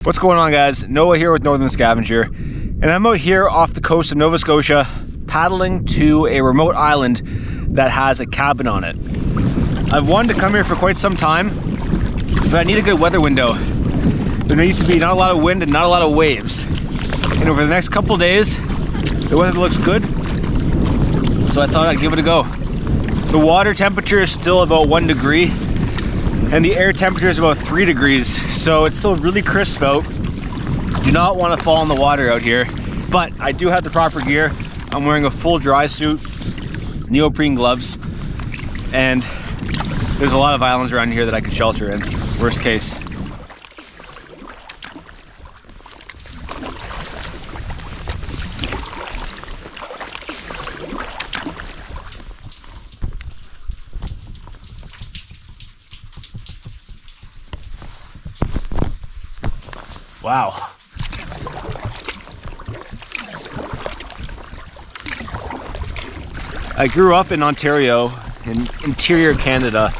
What's going on, guys? Noah here with Northern Scavenger, and I'm out here off the coast of Nova Scotia paddling to a remote island that has a cabin on it. I've wanted to come here for quite some time, but I need a good weather window. There needs to be not a lot of wind and not a lot of waves. And over the next couple days, the weather looks good, so I thought I'd give it a go. The water temperature is still about 1 degree, and the air temperature is about 3 degrees, so it's still really crisp out. Do not want to fall in the water out here, but I do have the proper gear. I'm wearing a full dry suit, neoprene gloves, and there's a lot of islands around here that I could shelter in, worst case. Wow. I grew up in Ontario, in interior Canada,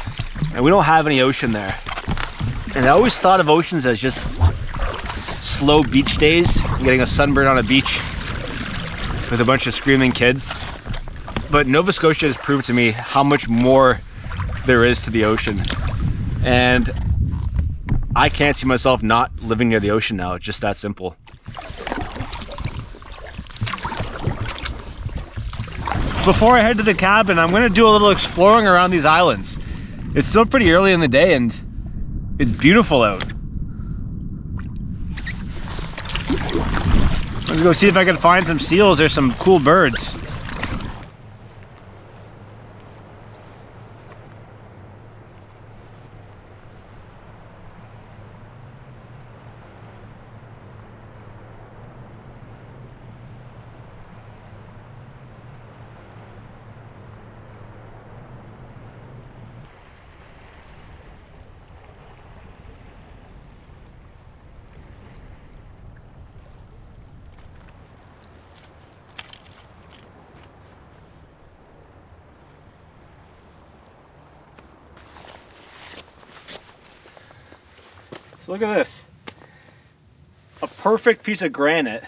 and we don't have any ocean there. And I always thought of oceans as just slow beach days, getting a sunburn on a beach with a bunch of screaming kids. But Nova Scotia has proved to me how much more there is to the ocean. And I can't see myself not living near the ocean now. It's just that simple. Before I head to the cabin, I'm going to do a little exploring around these islands. It's still pretty early in the day and it's beautiful out. Let's go see if I can find some seals or some cool birds. So look at this. A perfect piece of granite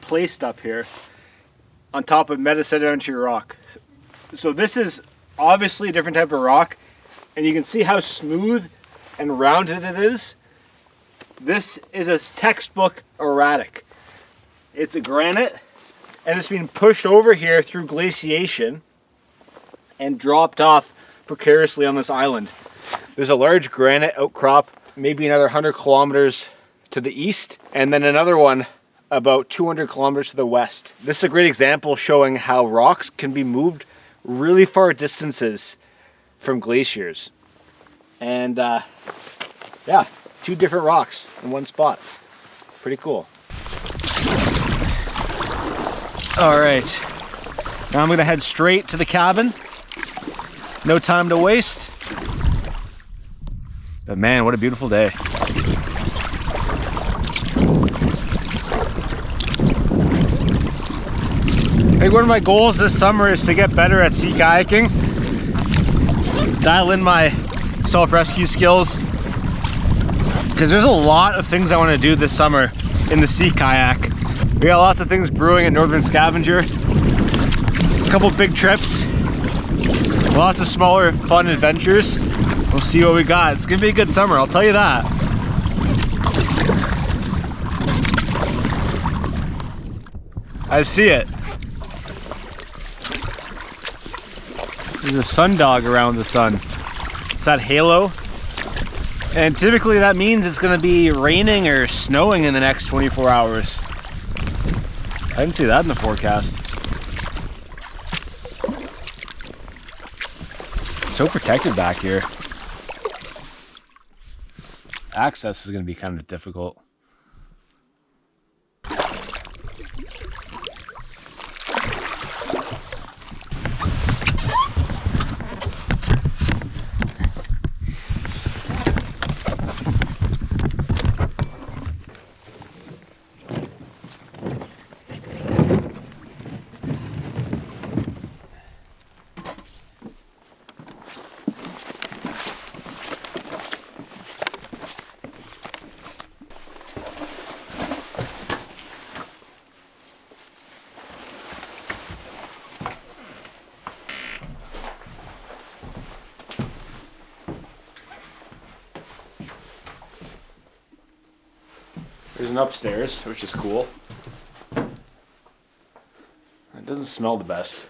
placed up here on top of metasedimentary rock. So this is obviously a different type of rock, and you can see how smooth and rounded it is. This is a textbook erratic. It's a granite, and it's been pushed over here through glaciation and dropped off precariously on this island. There's a large granite outcrop, maybe another 100 kilometers to the east, and then another one about 200 kilometers to the west. This is a great example showing how rocks can be moved really far distances from glaciers. And yeah, 2 different rocks in one spot. Pretty cool. All right, now I'm gonna head straight to the cabin. No time to waste. But man, what a beautiful day. I think one of my goals this summer is to get better at sea kayaking. Dial in my self-rescue skills. Because there's a lot of things I want to do this summer in the sea kayak. We got lots of things brewing at Northern Scavenger. A couple big trips. Lots of smaller fun adventures. We'll see what we got. It's gonna be a good summer, I'll tell you that. I see it. There's a sundog around the sun. It's that halo. And typically that means it's gonna be raining or snowing in the next 24 hours. I didn't see that in the forecast. It's so protected back here. Access is going to be kind of difficult. There's an upstairs, which is cool. It doesn't smell the best.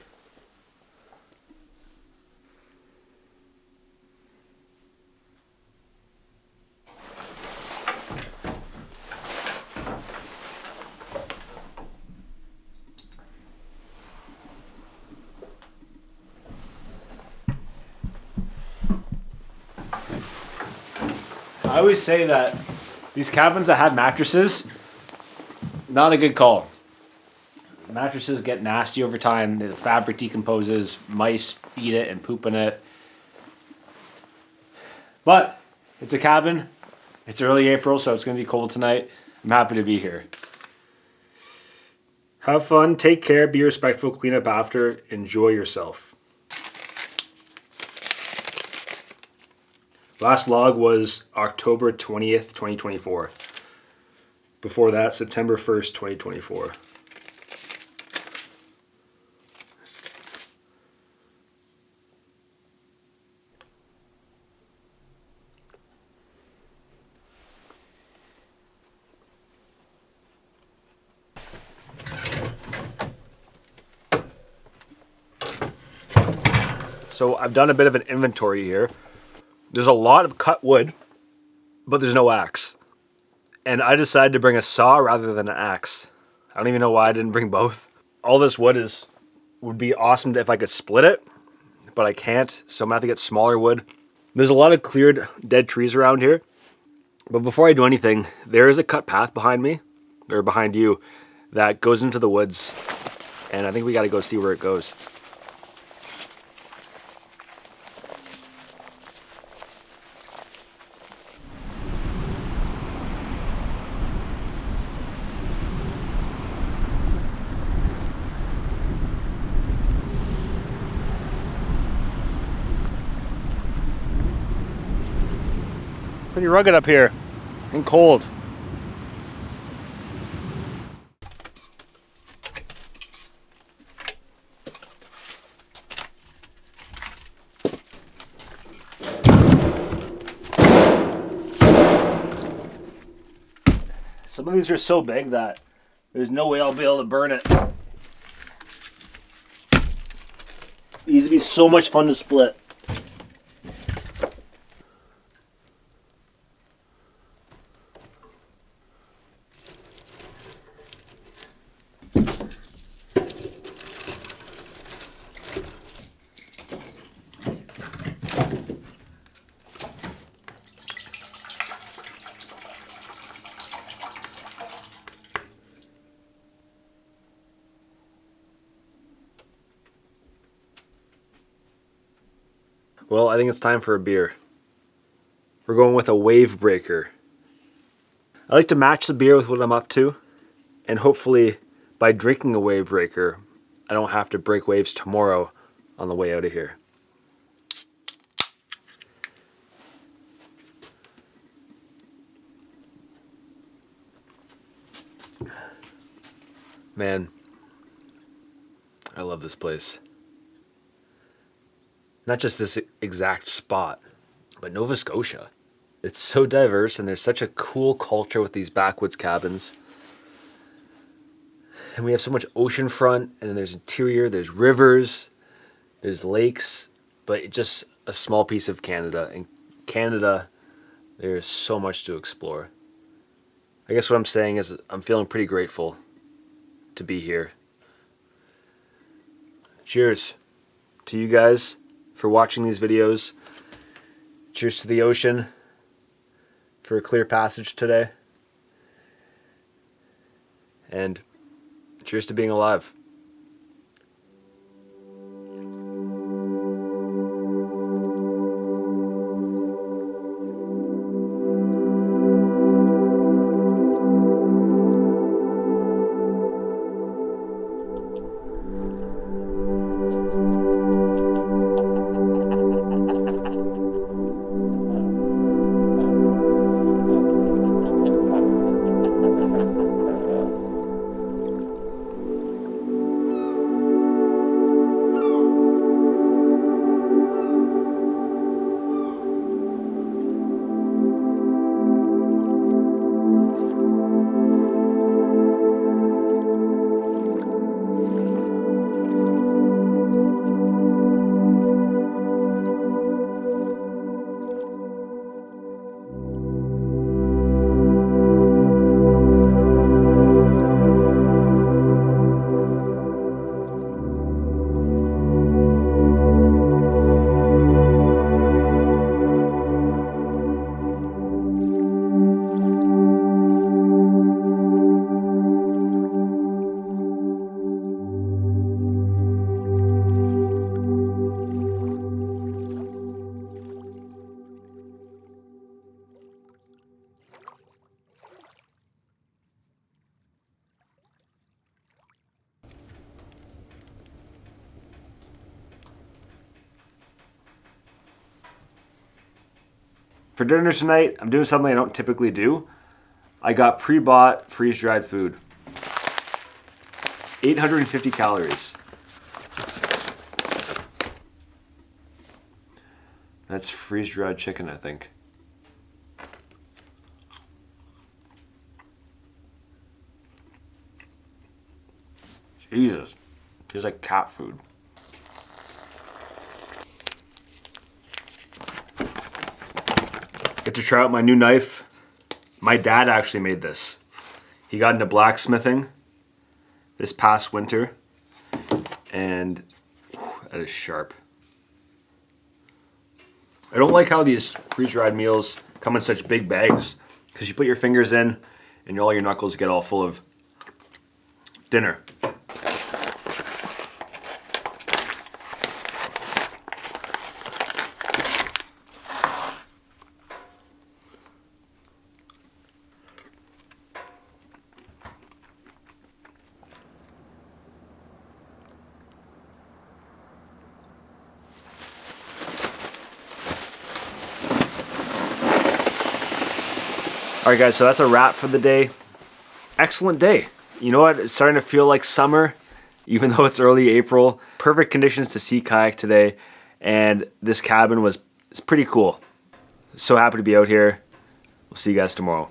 I always say that these cabins that have mattresses, not a good call. Mattresses get nasty over time. The fabric decomposes. Mice eat it and poop in it. But it's a cabin. It's early April, so it's going to be cold tonight. I'm happy to be here. Have fun. Take care. Be respectful. Clean up after. Enjoy yourself. Last log was October 20th, 2024. Before that, September 1st, 2024. So I've done a bit of an inventory here. There's a lot of cut wood, but there's no axe. And I decided to bring a saw rather than an axe. I don't even know why I didn't bring both. All this wood would be awesome if I could split it, but I can't, so I'm gonna have to get smaller wood. There's a lot of cleared dead trees around here. But before I do anything, there is a cut path behind me, or behind you, that goes into the woods. And I think we gotta go see where it goes. Pretty rugged up here and cold. Some of these are so big that there's no way I'll be able to burn it. These would be so much fun to split. Well, I think it's time for a beer. We're going with a wave breaker. I like to match the beer with what I'm up to, and hopefully by drinking a wave breaker, I don't have to break waves tomorrow on the way out of here. Man, I love this place. Not just this exact spot, but Nova Scotia. It's so diverse, and there's such a cool culture with these backwoods cabins. And we have so much oceanfront, and there's interior, there's rivers, there's lakes, but it's just a small piece of Canada. In Canada, there's so much to explore. I guess what I'm saying is I'm feeling pretty grateful to be here. Cheers to you guys for watching these videos. Cheers to the ocean for a clear passage today. And cheers to being alive. For dinner tonight, I'm doing something I don't typically do. I got pre-bought freeze-dried food. 850 calories. That's freeze-dried chicken, I think. Jesus, tastes like cat food. Get to try out my new knife. My dad actually made this. He got into blacksmithing this past winter, and that is sharp. I don't like how these freeze-dried meals come in such big bags, because you put your fingers in and all your knuckles get all full of dinner. All right, guys, so that's a wrap for the day. Excellent day. You know what? It's starting to feel like summer, even though it's early April. Perfect conditions to sea kayak today, and this cabin it's pretty cool. So happy to be out here. We'll see you guys tomorrow.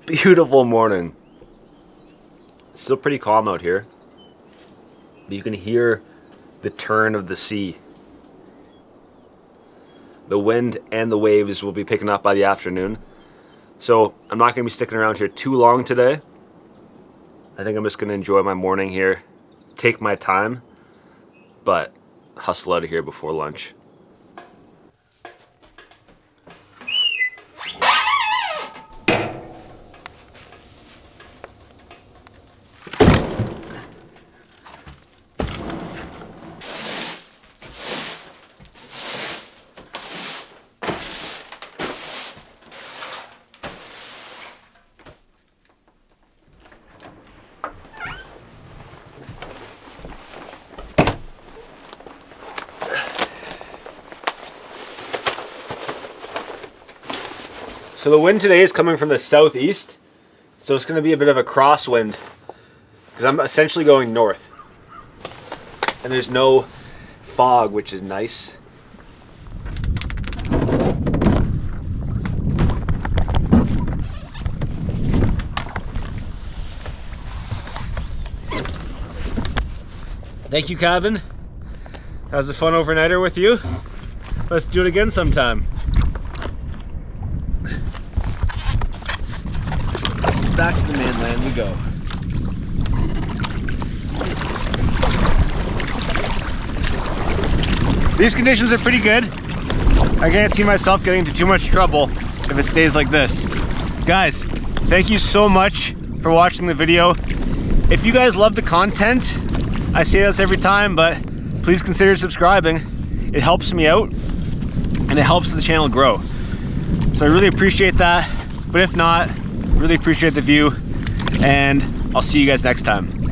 Beautiful morning. Still pretty calm out here. You can hear the turn of the sea. The wind and the waves will be picking up by the afternoon. So I'm not going to be sticking around here too long today. I think I'm just going to enjoy my morning here, take my time, but hustle out of here before lunch. So the wind today is coming from the southeast, so it's going to be a bit of a crosswind because I'm essentially going north. And there's no fog, which is nice. Thank you, cabin. That was a fun overnighter with you. Let's do it again sometime. Back to the mainland we go. These conditions are pretty good. I can't see myself getting into too much trouble if it stays like this. Guys, thank you so much for watching the video. If you guys love the content, I say this every time, but please consider subscribing. It helps me out and it helps the channel grow. So I really appreciate that. But if not, really appreciate the view, and I'll see you guys next time.